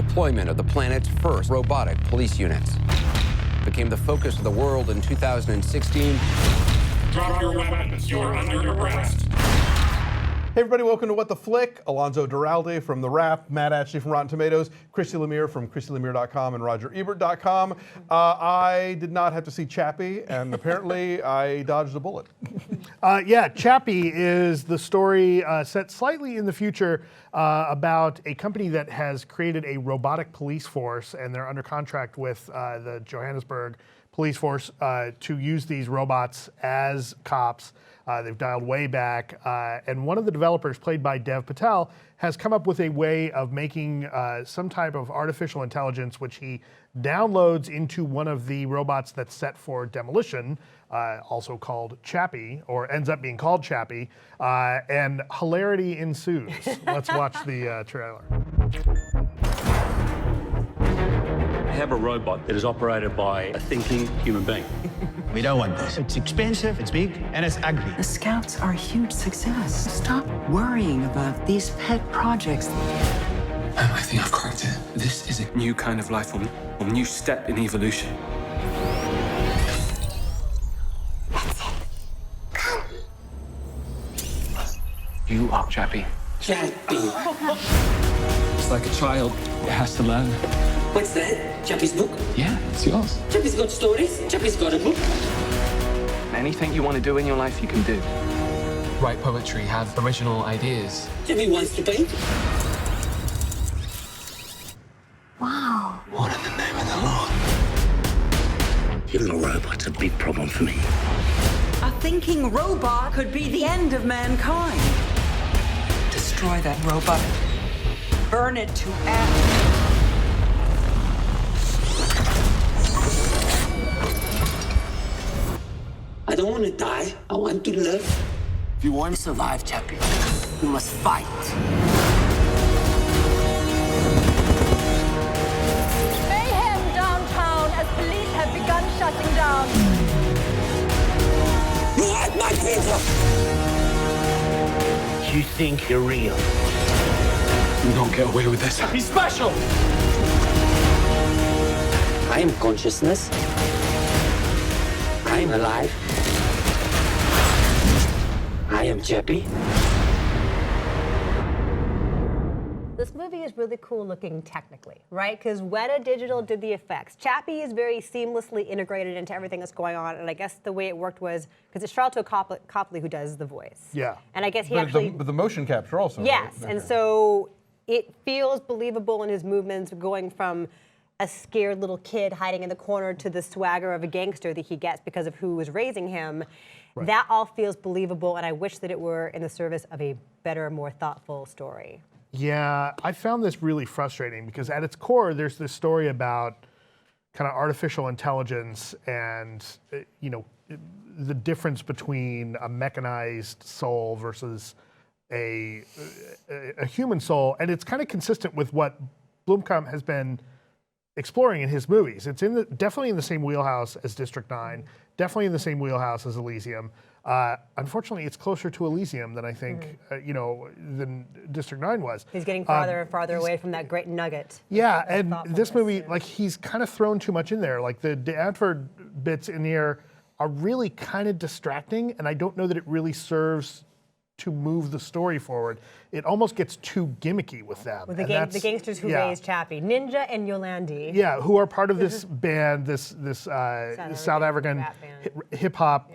deployment of the planet's first robotic police units. Became the focus of the world in 2016. Drop your weapons, you're under arrest. Hey everybody, welcome to What the Flick. Alonzo Duralde from The Wrap, Matt Ashley from Rotten Tomatoes, Christy Lemire from ChristyLemire.com and RogerEbert.com. I did not have to see Chappie, and apparently I dodged a bullet. Yeah, Chappie is the story set slightly in the future about a company that has created a robotic police force, and they're under contract with the Johannesburg police force to use these robots as cops. They've dialed way back, and one of the developers, played by Dev Patel, has come up with a way of making some type of artificial intelligence, which he downloads into one of the robots that's set for demolition, also called Chappie, or ends up being called Chappie, and hilarity ensues. Let's watch the trailer. I have a robot that is operated by a thinking human being. We don't want this. It's expensive, it's big, and it's ugly. The Scouts are a huge success. Stop worrying about these pet projects. I think I've cracked it. This is a new kind of life form, a new step in evolution. That's it. Come. You are Chappie. Chappie. It's like a child that has to learn. What's that? Chappie's book? Yeah, it's yours. Chappie's got stories. Chappie's got a book. Anything you want to do in your life, you can do. Write poetry, have original ideas. Chappie wants to paint. Wow. What in the name of the Lord? Your little robot's a big problem for me. A thinking robot could be the end of mankind. Destroy that robot. Burn it to ash. I don't want to die. I want to live. If you want to survive, Chappie, you must fight. Mayhem downtown as police have begun shutting down. You hurt my people! You think you're real? You don't get away with this. He's special! I am consciousness. I am alive. I am Chappie. This movie is really cool looking technically, right? Because Weta Digital did the effects. Chappie is very seamlessly integrated into everything that's going on, and I guess the way it worked was, because it's Charlton Copley who does the voice. Yeah. And I guess he But the motion capture also. Yes, right? and so it feels believable in his movements, going from a scared little kid hiding in the corner to the swagger of a gangster that he gets because of who was raising him. Right. That all feels believable, and I wish that it were in the service of a better, more thoughtful story. Yeah, I found this really frustrating because at its core, there's this story about kind of artificial intelligence and, you know, the difference between a mechanized soul versus a human soul, and it's kind of consistent with what Blomkamp has been exploring in his movies. It's definitely in the same wheelhouse as District 9, definitely in the same wheelhouse as Elysium. Unfortunately, it's closer to Elysium than I think, than District 9 was. He's getting farther and farther away from that great nugget. Yeah, and this movie, like, he's kind of thrown too much in there. Like, the Adford bits in here are really kind of distracting, and I don't know that it really serves to move the story forward. It almost gets too gimmicky with them. With the gangsters who raised Chappie, Ninja and Yolandi. Yeah, who are part of this band, this South African hip hop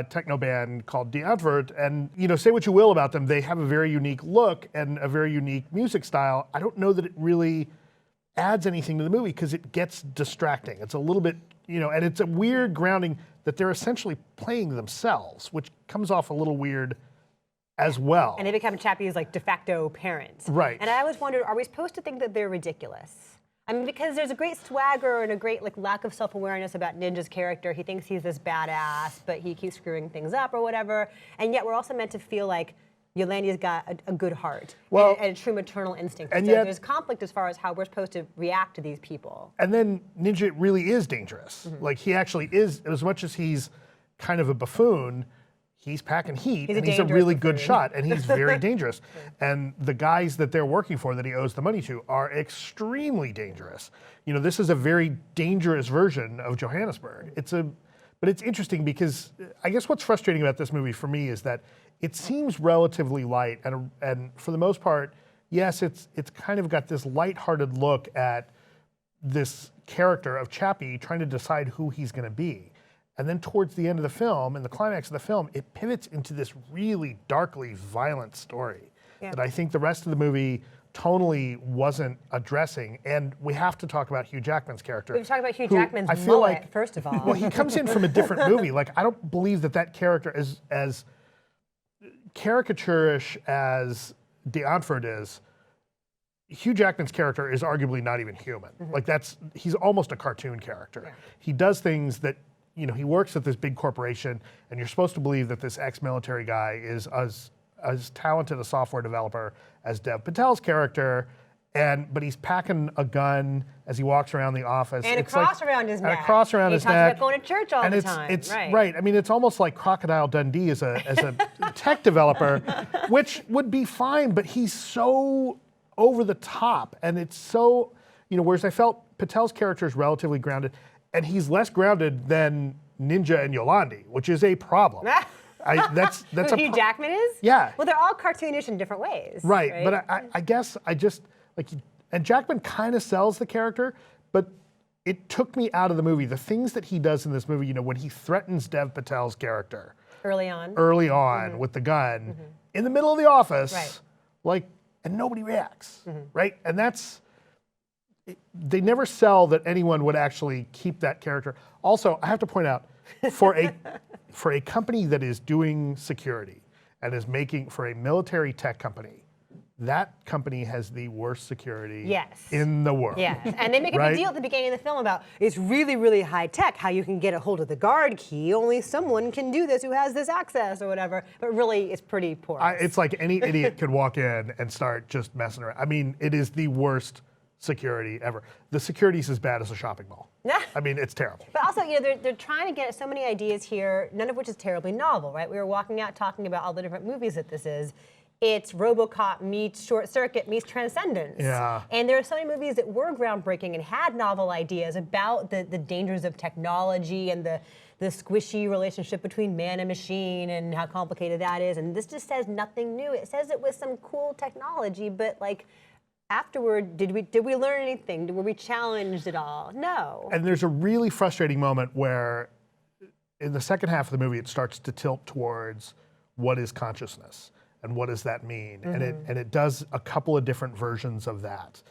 techno band called Die Advert. And you know, say what you will about them, they have a very unique look and a very unique music style. I don't know that it really adds anything to the movie because it gets distracting. It's a little bit, you know, and it's a weird grounding that they're essentially playing themselves, which comes off a little weird as well. And they become Chappie's like de facto parents. Right. And I always wondered, are we supposed to think that they're ridiculous? I mean, because there's a great swagger and a great like lack of self-awareness about Ninja's character. He thinks he's this badass, but he keeps screwing things up or whatever. And yet we're also meant to feel like Yolandi's got a good heart and a true maternal instinct. And so yet, there's conflict as far as how we're supposed to react to these people. And then Ninja really is dangerous. Like he actually is, as much as he's kind of a buffoon, he's packing heat, He's and a he's a dangerous really good buffoon. shot, and he's very dangerous. And the guys that they're working for, that he owes the money to, are extremely dangerous. You know, this is a very dangerous version of Johannesburg. But it's interesting because I guess what's frustrating about this movie for me is that it seems relatively light, and for the most part, yes, it's kind of got this lighthearted look at this character of Chappie trying to decide who he's going to be. And then towards the end of the film, in the climax of the film, it pivots into this really darkly violent story that I think the rest of the movie tonally wasn't addressing. And we have to talk about Hugh Jackman's character. We've talked about Hugh who Jackman's I feel mullet, like, first of all. well, he comes in from a different movie. Like, I don't believe that character is as caricaturish as D'Anford is. Hugh Jackman's character is arguably not even human. Like he's almost a cartoon character. Yeah. He does things that, you know, he works at this big corporation, and you're supposed to believe that this ex-military guy is as talented a software developer as Dev Patel's character, but he's packing a gun as he walks around the office. And a cross around his neck. And a cross around his neck. He talks about going to church all the time. It's right. I mean, it's almost like Crocodile Dundee as a tech developer, which would be fine, but he's so over the top, and it's so, you know, whereas I felt Patel's character is relatively grounded, and he's less grounded than Ninja and Yolandi, which is a problem. That's Hugh Jackman is? Yeah. Well, they're all cartoonish in different ways. Right, but I guess I just, like, and Jackman kind of sells the character, but it took me out of the movie. The things that he does in this movie, you know, when he threatens Dev Patel's character. Early on. With the gun, in the middle of the office, right. Like, and nobody reacts, right? And they never sell that anyone would actually keep that character. Also, I have to point out, for a company that is doing security and is making, for a military tech company, that company has the worst security in the world. Yes, and they make a big deal at the beginning of the film about it's really, really high tech, how you can get a hold of the guard key. Only someone can do this who has this access or whatever. But really, it's pretty poor. It's like any idiot could walk in and start just messing around. I mean, it is the worst security ever. The security's as bad as a shopping mall. I mean, it's terrible. But also, you know, they're trying to get so many ideas here, none of which is terribly novel, right? We were walking out talking about all the different movies that this is. It's RoboCop meets Short Circuit meets Transcendence. Yeah. And there are so many movies that were groundbreaking and had novel ideas about the dangers of technology and the squishy relationship between man and machine and how complicated that is. And this just says nothing new. It says it with some cool technology, but like afterward, did we learn anything? Were we challenged at all? No. And there's a really frustrating moment where in the second half of the movie, it starts to tilt towards what is consciousness. And what does that mean? And it does a couple of different versions of that.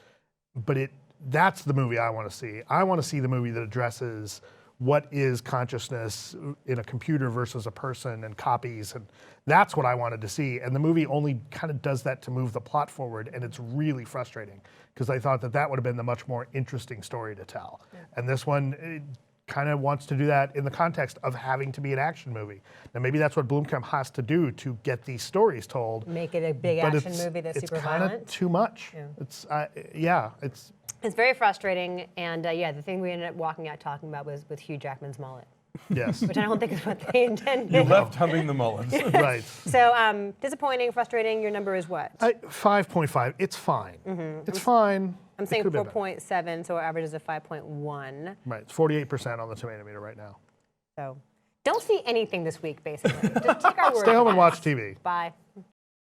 But that's the movie I want to see. I want to see the movie that addresses what is consciousness in a computer versus a person and copies. And that's what I wanted to see. And the movie only kind of does that to move the plot forward. And it's really frustrating because I thought that would have been the much more interesting story to tell. Yeah. And this one, kind of wants to do that in the context of having to be an action movie. Now maybe that's what Blomkamp has to do to get these stories told. Make it a big action movie that's super violent. It's kind of too much. Yeah. It's very frustrating, and the thing we ended up walking out talking about was with Hugh Jackman's mullet. Yes. Which I don't think is what they intended. You left humming the mullets. Right. So disappointing, frustrating. Your number is what? 5.5. It's fine. It's fine. I'm saying 4.7, so our average is a 5.1. Right, it's 48% on the tomato meter right now. So don't see anything this week, basically. Just take our word. Stay home and watch TV. Bye.